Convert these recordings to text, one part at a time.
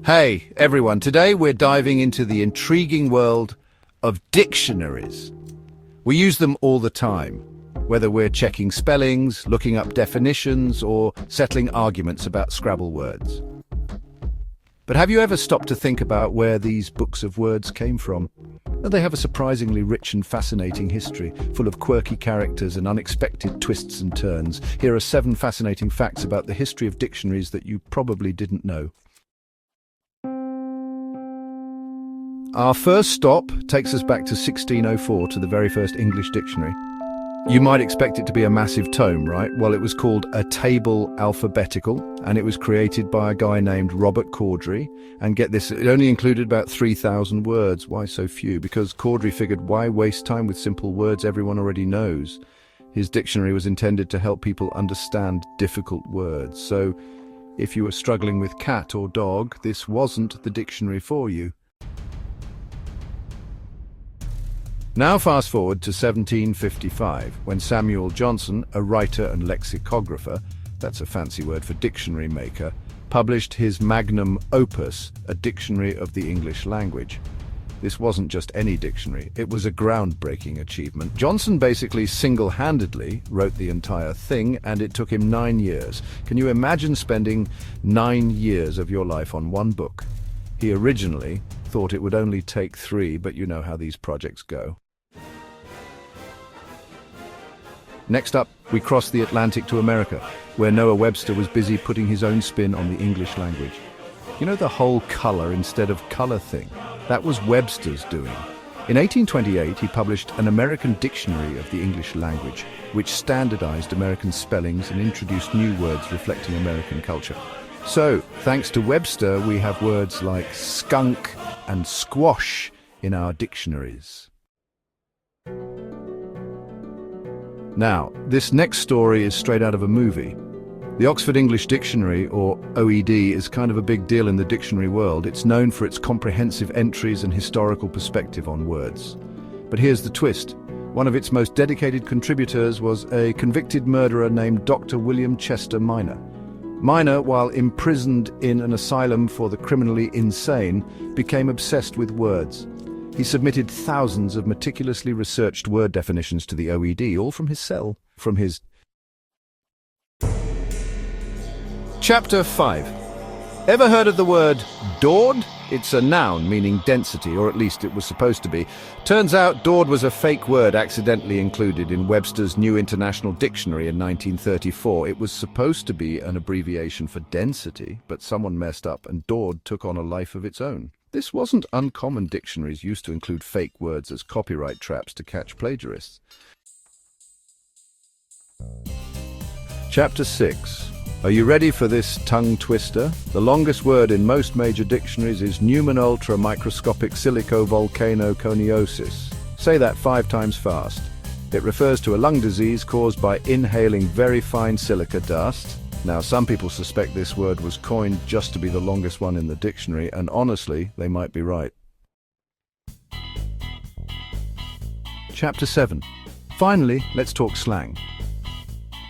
Hey, everyone. Today we're diving into the intriguing world of dictionaries. We use them all the time, whether we're checking spellings, looking up definitions, or settling arguments about Scrabble words. But have you ever stopped to think about where these books of words came from? Well, they have a surprisingly rich and fascinating history, full of quirky characters and unexpected twists and turns. Here are 7 fascinating facts about the history of dictionaries that you probably didn't know. Our first stop takes us back to 1604 to the very first English dictionary. You might expect it to be a massive tome, right? Well, it was called a table alphabetical, and it was created by a guy named Robert Corddry. And get this, it only included about 3,000 words. Why so few? Because Corddry figured, why waste time with simple words everyone already knows? His dictionary was intended to help people understand difficult words. So if you were struggling with cat or dog, this wasn't the dictionary for you. Now fast forward to 1755, when Samuel Johnson, a writer and lexicographer, that's a fancy word for dictionary maker, published his magnum opus, a dictionary of the English language. This wasn't just any dictionary, it was a groundbreaking achievement. Johnson basically single-handedly wrote the entire thing, and it took him 9 years. Can you imagine spending 9 years of your life on one book? He originally thought it would only take 3, but you know how these projects go. Next up, we cross the Atlantic to America, where Noah Webster was busy putting his own spin on the English language. You know the whole color instead of color thing? That was Webster's doing. In 1828, he published an American dictionary of the English language, which standardized American spellings and introduced new words reflecting American culture. So, thanks to Webster, we have words like skunk and squash in our dictionaries. Now, this next story is straight out of a movie. The Oxford English Dictionary, or OED, is kind of a big deal in the dictionary world. It's known for its comprehensive entries and historical perspective on words. But here's the twist. One of its most dedicated contributors was a convicted murderer named Dr. William Chester Minor. Minor, while imprisoned in an asylum for the criminally insane, became obsessed with words. He submitted thousands of meticulously researched word definitions to the OED, all from his cell, from his... Chapter 5. Ever heard of the word dord? It's a noun meaning density, or at least it was supposed to be. Turns out dord was a fake word accidentally included in Webster's New International Dictionary in 1934. It was supposed to be an abbreviation for density, but someone messed up and dord took on a life of its own. This wasn't uncommon. Dictionaries used to include fake words as copyright traps to catch plagiarists. Chapter 6. Are you ready for this tongue twister? The longest word in most major dictionaries is pneumonultramicroscopic silicovolcanoconiosis. Say that 5 times fast. It refers to a lung disease caused by inhaling very fine silica dust. Now, some people suspect this word was coined just to be the longest one in the dictionary, and honestly, they might be right. Chapter 7. Finally, let's talk slang.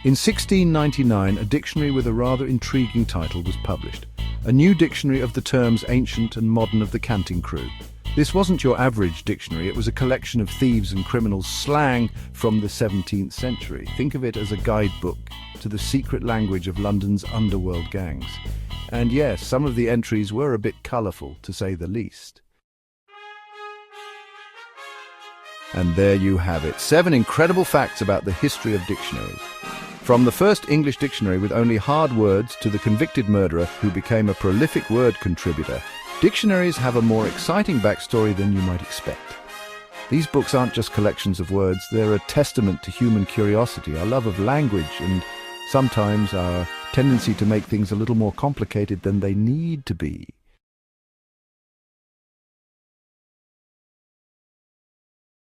In 1699, a dictionary with a rather intriguing title was published. A new dictionary of the terms ancient and modern of the canting crew. This wasn't your average dictionary, it was a collection of thieves' and criminals' slang from the 17th century. Think of it as a guidebook to the secret language of London's underworld gangs. And yes, some of the entries were a bit colourful, to say the least. And there you have it, 7 incredible facts about the history of dictionaries. From the first English dictionary with only hard words to the convicted murderer who became a prolific word contributor, dictionaries have a more exciting backstory than you might expect. These books aren't just collections of words, they're a testament to human curiosity, our love of language, and sometimes our tendency to make things a little more complicated than they need to be.